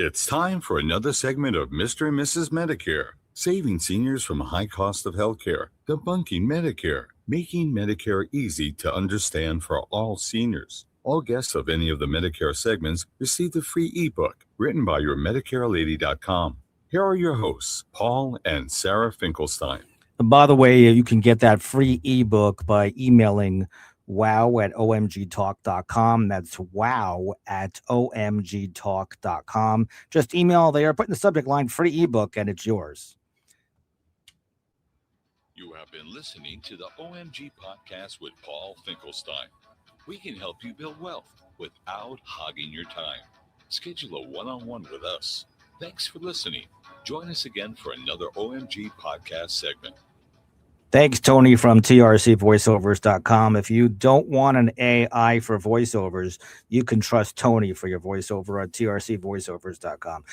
It's time for another segment of Mr. and Mrs. Medicare, saving seniors from a high cost of healthcare, debunking Medicare, making Medicare easy to understand for all seniors. All guests of any of the Medicare segments receive the free ebook written by your MedicareLady.com. Here are your hosts, Paul and Sarah Finkelstein. By the way, you can get that free ebook by emailing wow@omgtalk.com. That's wow@omgtalk.com. Just email there, put in the subject line free ebook, and it's yours. You have been listening to the OMG podcast with Paul Finkelstein. We can help you build wealth without hogging your time. Schedule a one-on-one with us. Thanks for listening. Join us again for another OMG podcast segment. Thanks, Tony from trcvoiceovers.com. If you don't want an AI for voiceovers, you can trust Tony for your voiceover at trcvoiceovers.com.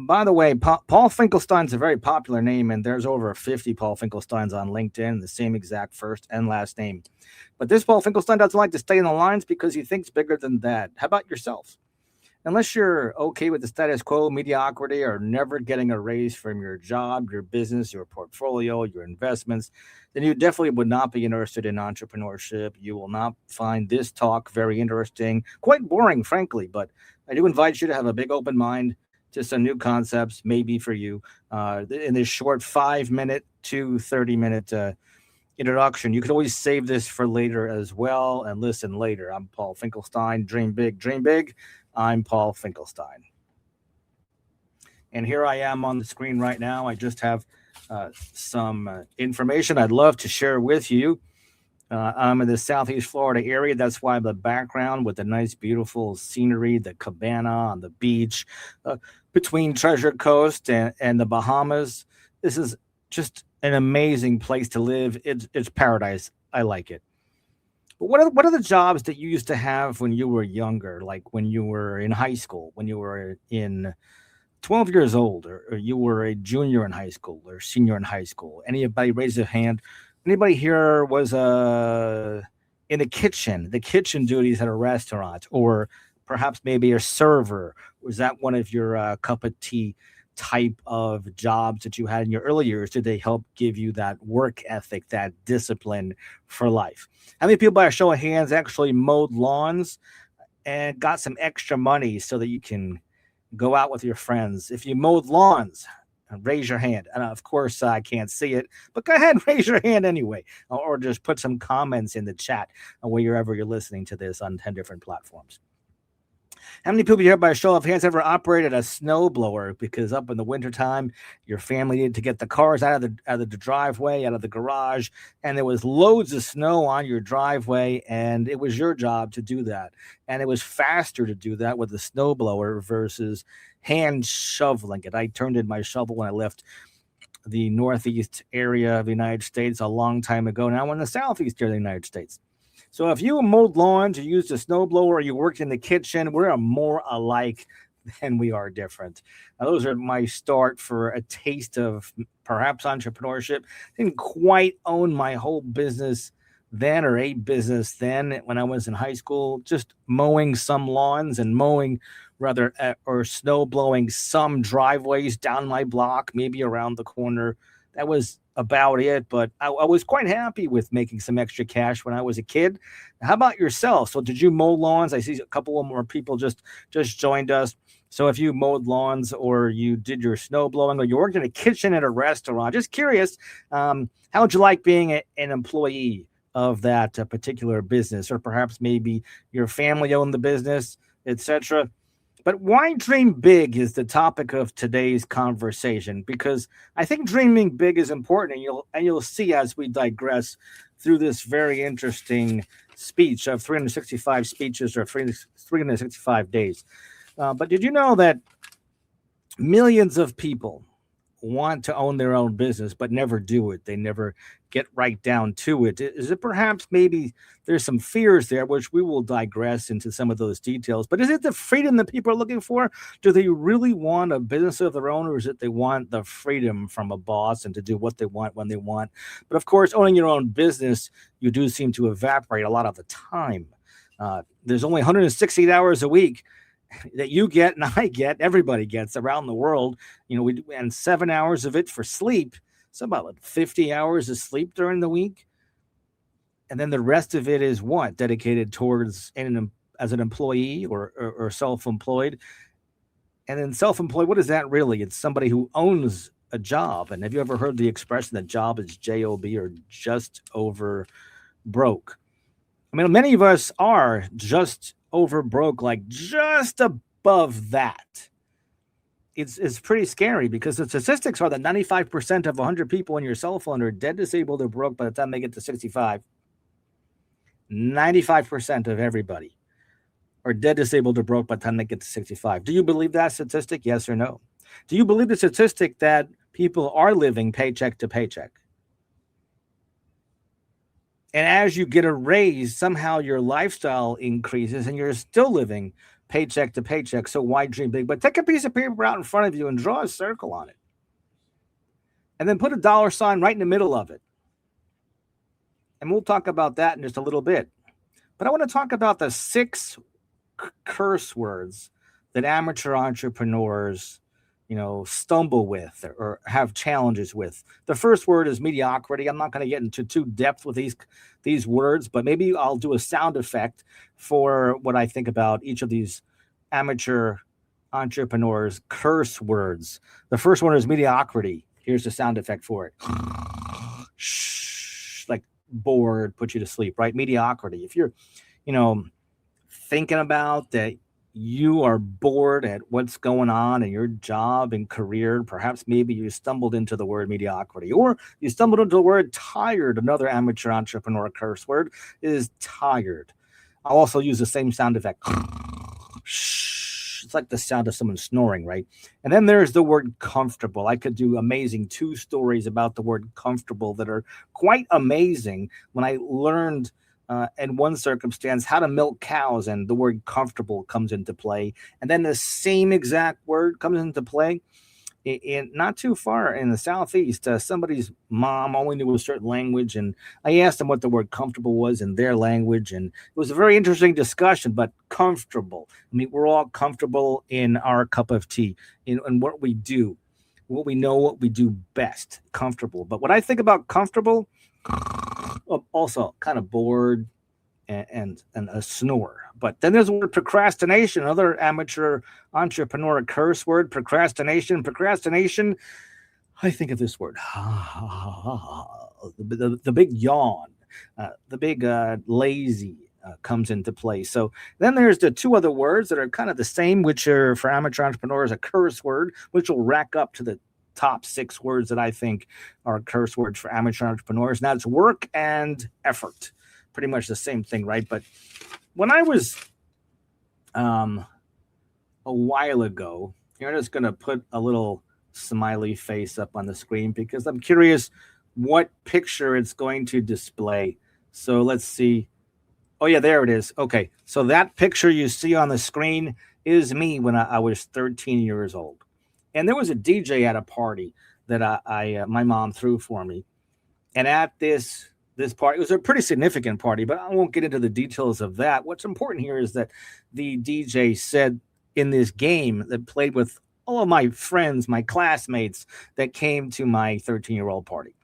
By the way, Paul Finkelstein's a very popular name, and there's over 50 Paul Finkelsteins on LinkedIn, the same exact first and last name. But this Paul Finkelstein doesn't like to stay in the lines because he thinks bigger than that. How about yourself? Unless you're okay with the status quo, mediocrity, or never getting a raise from your job, your business, your portfolio, your investments, then you definitely would not be interested in entrepreneurship. You will not find this talk very interesting, quite boring, frankly, but I do invite you to have a big open mind to some new concepts, maybe for you, in this short 5-minute to 30-minute introduction. You could always save this for later as well and listen later. I'm Paul Finkelstein. Dream big, dream big. I'm Paul Finkelstein. And here I am on the screen right now. I just have some information I'd love to share with you. I'm in the Southeast Florida area. That's why the background with the nice, beautiful scenery, the cabana on the beach between Treasure Coast and the Bahamas. This is just an amazing place to live. It's paradise. I like it. But what are the jobs that you used to have when you were younger, like when you were in high school, when you were in 12 years old, or you were a junior in high school or senior in high school? Anybody raise a hand? Anybody here was in the kitchen duties at a restaurant, or perhaps maybe a server? Was that one of your cup of tea type of jobs that you had in your early years? Did they help give you that work ethic, that discipline for life? How many people, by a show of hands, actually mowed lawns and got some extra money so that you can go out with your friends? If you mowed lawns, raise your hand. And of course, I can't see it, but go ahead and raise your hand anyway, or just put some comments in the chat wherever you're listening to this on 10 different platforms. How many people here, by a show of hands, ever operated a snowblower? Because up in the wintertime, your family needed to get the cars out of the driveway, out of the garage, and there was loads of snow on your driveway, and it was your job to do that. And it was faster to do that with a snowblower versus hand shoveling it. I turned in my shovel when I left the northeast area of the United States a long time ago. Now I'm in the southeast area of the United States. So if you mowed lawns, you used a snowblower, or you worked in the kitchen, we're more alike than we are different. Now, those are my start for a taste of perhaps entrepreneurship. Didn't quite own my whole business then, or a business then, when I was in high school. Just mowing some lawns and or snow blowing some driveways down my block, maybe around the corner. That was about it, but I was quite happy with making some extra cash when I was a kid. How about yourself? So did you mow lawns? I see a couple of more people just joined us. So if you mowed lawns, or you did your snow blowing, or you worked in a kitchen at a restaurant, just curious, how would you like being an employee of that particular business? Or perhaps maybe your family owned the business, etc. But why dream big is the topic of today's conversation, because I think dreaming big is important, and you'll see as we digress through this very interesting speech of 365 speeches, or 365 days. But did you know that millions of people want to own their own business but never do it? They never get right down to it. Is it perhaps maybe there's some fears there, which we will digress into some of those details? But is it the freedom that people are looking for? Do they really want a business of their own, or is it they want the freedom from a boss and to do what they want when they want? But of course, owning your own business, you do seem to evaporate a lot of the time. There's only 168 hours a week, that you get and I get, everybody gets around the world. And 7 hours of it for sleep. So about 50 hours of sleep during the week. And then the rest of it is what? Dedicated towards as an employee or self-employed. And then self-employed, what is that really? It's somebody who owns a job. And have you ever heard the expression that job is J-O-B, or just over broke? I mean, many of us are just over broke, like just above that. It's pretty scary, because the statistics are that 95% of 100 people in your cell phone are dead, disabled, or broke by the time they get to 65. 95% of everybody are dead, disabled, or broke by the time they get to 65. Do you believe that statistic? Yes or no? Do you believe the statistic that people are living paycheck to paycheck? And as you get a raise, somehow your lifestyle increases and you're still living paycheck to paycheck. So why dream big? But take a piece of paper out in front of you and draw a circle on it. And then put a dollar sign right in the middle of it. And we'll talk about that in just a little bit. But I want to talk about the 6 curse words that amateur entrepreneurs, stumble with or have challenges with. The first word is mediocrity. I'm not going to get into too depth with these words, but maybe I'll do a sound effect for what I think about each of these amateur entrepreneurs' curse words. The first one is mediocrity. Here's the sound effect for it. Shh, like bored, put you to sleep, right? Mediocrity. If you're, thinking about that, you are bored at what's going on in your job and career. Perhaps maybe you stumbled into the word mediocrity, or you stumbled into the word tired. Another amateur entrepreneur curse word is tired. I'll also use the same sound effect. Shh. It's like the sound of someone snoring, right? And then there's the word comfortable. I could do amazing 2 stories about the word comfortable that are quite amazing. When I learned in one circumstance how to milk cows, and the word comfortable comes into play, and then the same exact word comes into play in not too far in the Southeast. Somebody's mom only knew a certain language, and I asked them what the word comfortable was in their language, and it was a very interesting discussion. But comfortable, I mean, we're all comfortable in our cup of tea, in what we do, what we know, what we do best. Comfortable. But when I think about comfortable, also kind of bored and a snore. But then there's the word procrastination, another amateur entrepreneur curse word. Procrastination. I think of this word, the big yawn, the big lazy comes into play. So then there's the 2 other words that are kind of the same, which are for amateur entrepreneurs a curse word, which will rack up to the top 6 words that I think are curse words for amateur entrepreneurs. Now it's work and effort. Pretty much the same thing, right? But when I was a while ago, I'm just going to put a little smiley face up on the screen because I'm curious what picture it's going to display. So let's see. Oh, yeah, there it is. Okay, so that picture you see on the screen is me when I was 13 years old. And there was a DJ at a party that my mom threw for me. And at this party, it was a pretty significant party, but I won't get into the details of that. What's important here is that the DJ said in this game that played with all of my friends, my classmates that came to my 13-year-old party.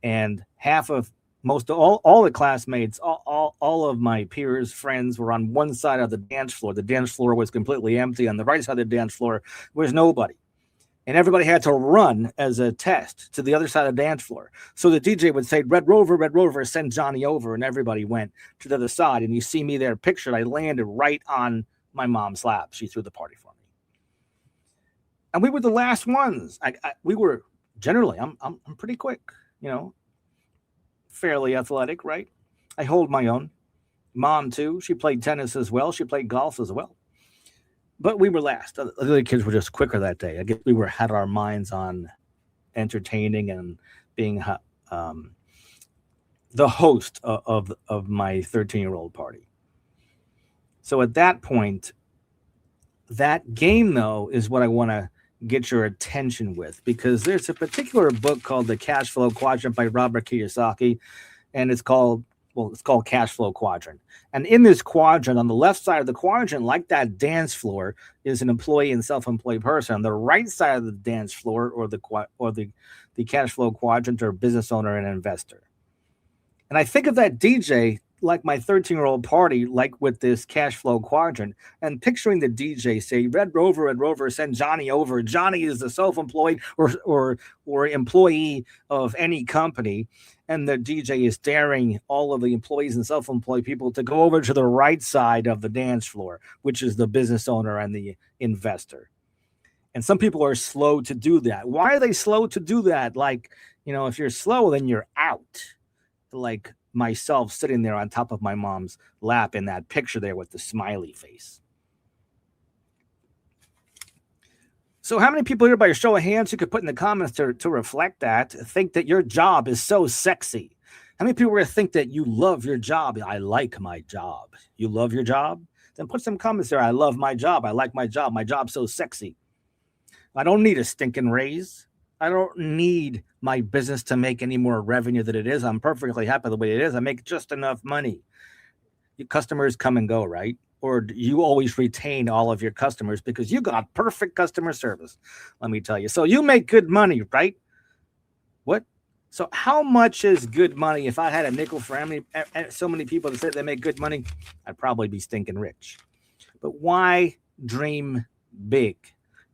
And all the classmates, all of my peers, friends were on one side of the dance floor. The dance floor was completely empty. On the right side of the dance floor was nobody. And everybody had to run as a test to the other side of the dance floor. So the DJ would say, Red Rover, send Johnny over. And everybody went to the other side. And you see me there pictured. I landed right on my mom's lap. She threw the party for me. And we were the last ones. We were generally, I'm pretty quick, fairly athletic, right? I hold my own. Mom, too. She played tennis as well. She played golf as well. But we were last. The other kids were just quicker that day. I guess we had our minds on entertaining and being the host of my 13-year-old party. So at that point, that game, though, is what I want to get your attention with, because there's a particular book called The Cash Flow Quadrant by Robert Kiyosaki, and it's called well, it's called cash flow quadrant. And in this quadrant, on the left side of the quadrant, like that dance floor, is an employee and self-employed person. On the right side of the dance floor, or the cash flow quadrant, are business owner and investor. And I think of that DJ like my 13-year-old party, like with this cash flow quadrant, and picturing the DJ say, Red Rover, send Johnny over. Johnny is the self-employed or employee of any company. And the DJ is daring all of the employees and self-employed people to go over to the right side of the dance floor, which is the business owner and the investor. And some people are slow to do that. Why are they slow to do that? Like, if you're slow, then you're out. Like myself sitting there on top of my mom's lap in that picture there with the smiley face. So how many people here, by a show of hands, you could put in the comments to reflect that, think that your job is so sexy? How many people think that you love your job? I like my job. You love your job? Then put some comments there. I love my job. I like my job. My job's so sexy. I don't need a stinking raise. I don't need my business to make any more revenue than it is. I'm perfectly happy the way it is. I make just enough money. Your customers come and go, right? Or you always retain all of your customers because you got perfect customer service, let me tell you. So you make good money, right? What? So how much is good money? If I had a nickel for so many people that said they make good money, I'd probably be stinking rich. But why dream big?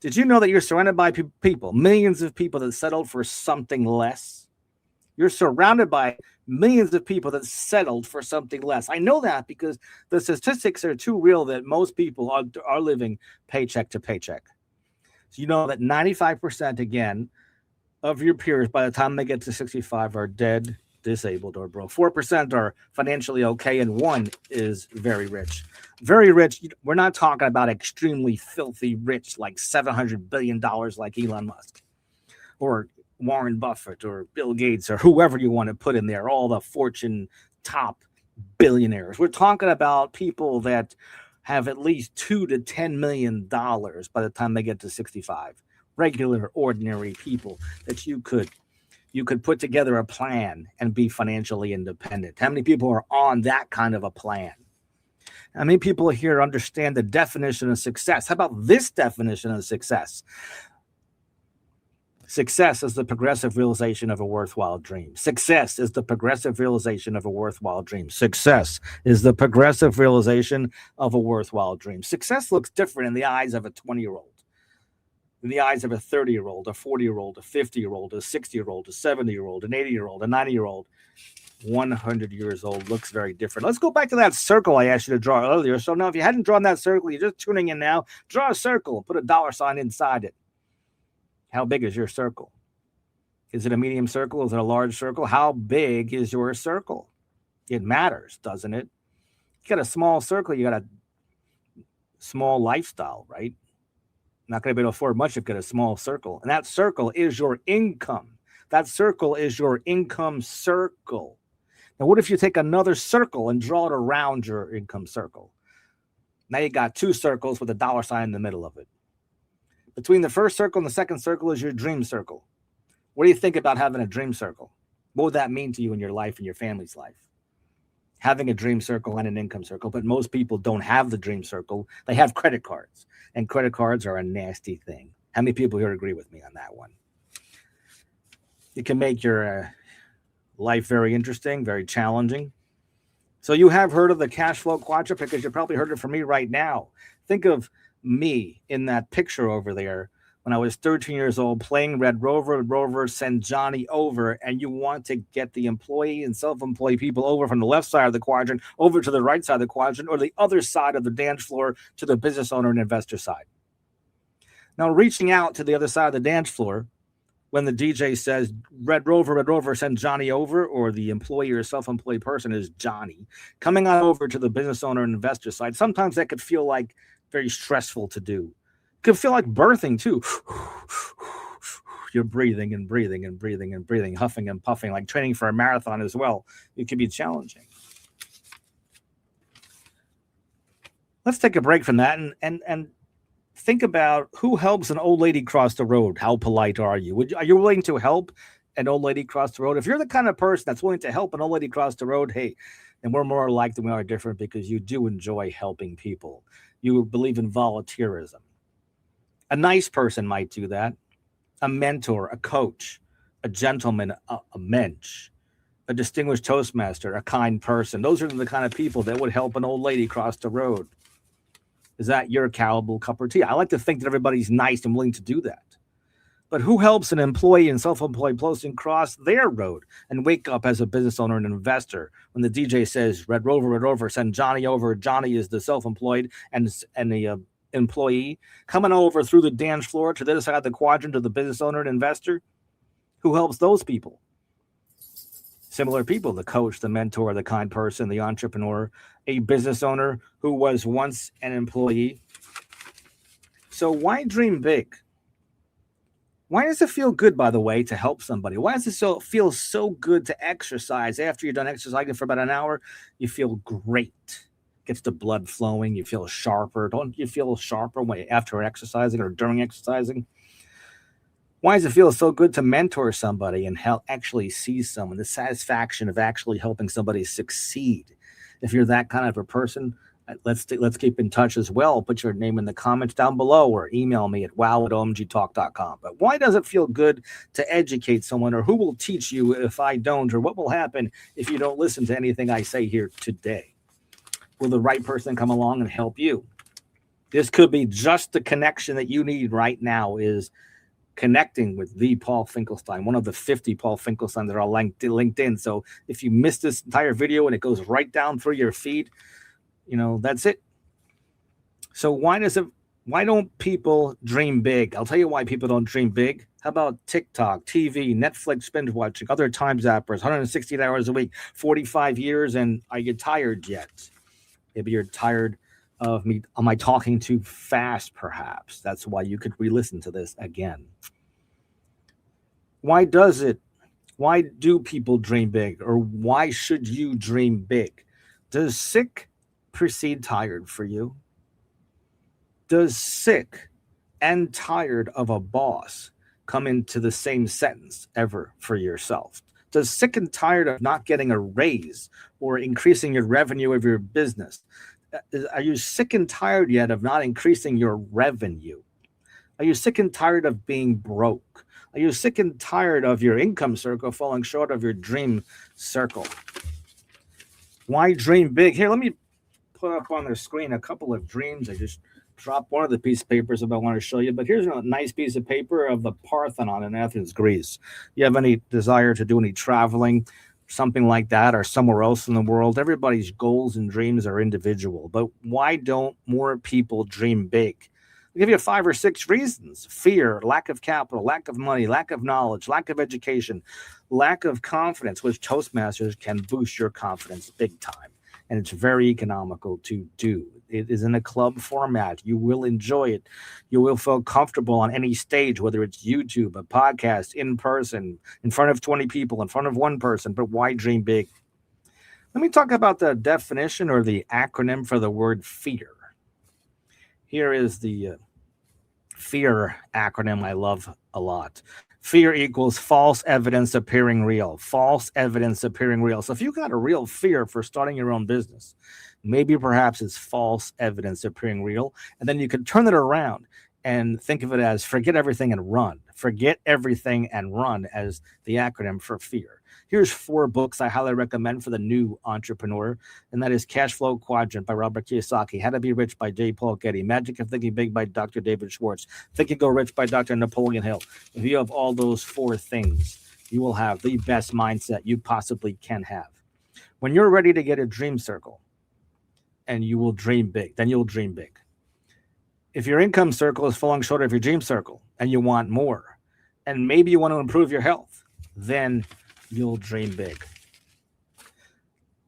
Did you know that you're surrounded by people, millions of people that settled for something less? You're surrounded by millions of people that settled for something less. I know that because the statistics are too real that most people are living paycheck to paycheck. So you know that 95%, again, of your peers by the time they get to 65 are dead, disabled, or broke. 4% are financially okay, and 1% is very rich. Very rich. We're not talking about extremely filthy rich, like $700 billion like Elon Musk or Warren Buffett or Bill Gates or whoever you want to put in there, all the Fortune top billionaires. We're talking about people that have at least $2 to $10 million by the time they get to 65. Regular, ordinary people that you could put together a plan and be financially independent. How many people are on that kind of a plan? How many people here understand the definition of success? How about this definition of success? Success is the progressive realization of a worthwhile dream. Success is the progressive realization of a worthwhile dream. Success is the progressive realization of a worthwhile dream. Success looks different in the eyes of a 20-year-old. In the eyes of a 30-year-old, a 40-year-old, a 50-year-old, a 60-year-old, a 70-year-old, an 80-year-old, a 90-year-old, 100 years old looks very different. Let's go back to that circle I asked you to draw earlier. So now if you hadn't drawn that circle, you're just tuning in now, draw a circle, put a $sign inside it. How big is your circle? Is it a medium circle? Is it a large circle? How big is your circle? It matters, doesn't it? You got a small circle, you got a small lifestyle, right? Not going to be able to afford much if you got a small circle. And that circle is your income. That circle is your income circle. Now, what if you take another circle and draw it around your income circle? Now you got two circles with a $sign in the middle of it. Between the first circle and the second circle is your dream circle. What do you think about having a dream circle? What would that mean to you in your life and your family's life? Having a dream circle and an income circle, but most people don't have the dream circle. They have credit cards, and credit cards are a nasty thing. How many people here agree with me on that one? It can make your life very interesting, very challenging. So you have heard of the cash flow quadrant because you probably heard it from me right now. Think of me in that picture over there when I was 13 years old playing Red Rover, send Johnny over, and you want to get the employee and self-employed people over from the left side of the quadrant over to the right side of the quadrant or the other side of the dance floor to the business owner and investor side. Now, reaching out to the other side of the dance floor when the DJ says, Red Rover, send Johnny over, or the employee or self-employed person is Johnny, coming on over to the business owner and investor side, sometimes that could feel like very stressful to do. It could feel like birthing too. You're breathing and breathing and breathing and breathing, huffing and puffing, like training for a marathon as well. It can be challenging. Let's take a break from that and think about who helps an old lady cross the road. How polite are you? Are you willing to help an old lady cross the road? If you're the kind of person that's willing to help an old lady cross the road, hey, And we're more alike than we are different because you do enjoy helping people. You believe in volunteerism. A nice person might do that. A mentor, a coach, a gentleman, a mensch, a distinguished Toastmaster, a kind person. Those are the kind of people that would help an old lady cross the road. Is that your caliber cup of tea? I like to think that everybody's nice and willing to do that. But who helps an employee and self-employed person cross their road and wake up as a business owner and investor when the DJ says, Red Rover, send Johnny over. Johnny is the self-employed and the employee coming over through the dance floor to the other side of the quadrant of the business owner and investor. Who helps those people? Similar people, the coach, the mentor, the kind person, the entrepreneur, a business owner who was once an employee. So why dream big? Why does it feel good, by the way, to help somebody? Why does it feel so good to exercise? After you're done exercising for about an hour, you feel great. Gets the blood flowing. You feel sharper. Don't you feel sharper after exercising or during exercising? Why does it feel so good to mentor somebody and actually see someone? The satisfaction of actually helping somebody succeed. If you're that kind of a person, let's keep in touch as well. Put your name in the comments down below or email me at wow@omgtalk.com. But why does it feel good to educate someone, or who will teach you if I don't, or what will happen if you don't listen to anything I say here today? Will the right person come along and help you? This could be just the connection that you need right now, is connecting with the Paul Finkelstein, one of the 50 Paul Finkelstein that are linked in. So if you missed this entire video and it goes right down through your feed, that's it. So why don't people dream big? I'll tell you why people don't dream big. How about TikTok, TV, Netflix, binge watching, other time zappers, 160 hours a week, 45 years, and are you tired yet? Maybe you're tired of me. Am I talking too fast, perhaps? That's why you could re-listen to this again. Why do people dream big, or why should you dream big? Does sick precede tired for you? Does sick and tired of a boss come into the same sentence ever for yourself? Does sick and tired of not getting a raise or increasing your revenue of your business? Are you sick and tired yet of not increasing your revenue? Are you sick and tired of being broke? Are you sick and tired of your income circle falling short of your dream circle? Why dream big? Here, let me put up on the screen a couple of dreams. I just dropped one of the piece of papers I want to show you, but here's a nice piece of paper of the Parthenon in Athens, Greece. You have any desire to do any traveling, something like that, or somewhere else in the world? Everybody's goals and dreams are individual, but why don't more people dream big? I'll give you 5 or 6 reasons: fear, lack of capital, lack of money, lack of knowledge, lack of education, lack of confidence, which Toastmasters can boost your confidence big time. And it's very economical to do. It is in a club format. You will enjoy it. You will feel comfortable on any stage, whether it's YouTube, a podcast, in person, in front of 20 people, in front of one person. But why dream big? Let me talk about the definition, or the acronym for the word fear. Here is the fear acronym I love a lot. Fear equals false evidence appearing real. False evidence appearing real. So if you got a real fear for starting your own business, maybe perhaps it's false evidence appearing real. And then you can turn it around and think of it as forget everything and run. Forget everything and run as the acronym for fear. Here's 4 books I highly recommend for the new entrepreneur, and that is Cash Flow Quadrant by Robert Kiyosaki, How to Be Rich by J. Paul Getty, Magic of Thinking Big by Dr. David Schwartz, Think and Go Rich by Dr. Napoleon Hill. If you have all those 4 things, you will have the best mindset you possibly can have. When you're ready to get a dream circle, and you will dream big, then you'll dream big. If your income circle is falling short of your dream circle and you want more, and maybe you want to improve your health, then you'll dream big.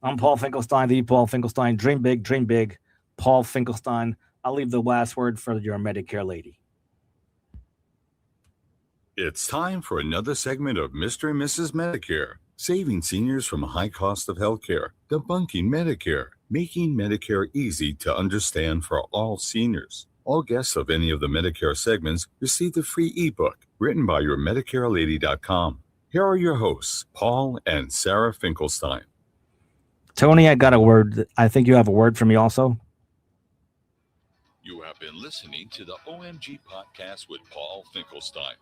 I'm Paul Finkelstein, the Paul Finkelstein. Dream big, Paul Finkelstein. I'll leave the last word for your Medicare lady. It's time for another segment of Mr. and Mrs. Medicare, saving seniors from a high cost of healthcare, debunking Medicare, making Medicare easy to understand for all seniors. All guests of any of the Medicare segments receive the free ebook written by your MedicareLady.com. Here are your hosts, Paul and Sarah Finkelstein. Tony, I got a word. I think you have a word for me also. You have been listening to the OMG podcast with Paul Finkelstein.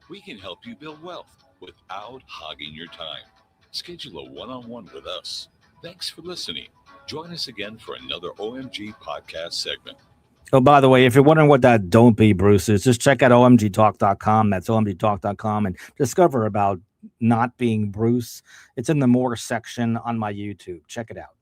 We can help you build wealth without hogging your time. Schedule a one-on-one with us. Thanks for listening. Join us again for another OMG podcast segment. Oh, by the way, if you're wondering what that Don't Be Bruce is, just check out omgtalk.com. That's omgtalk.com and discover about not being Bruce. It's in the More section on my YouTube. Check it out.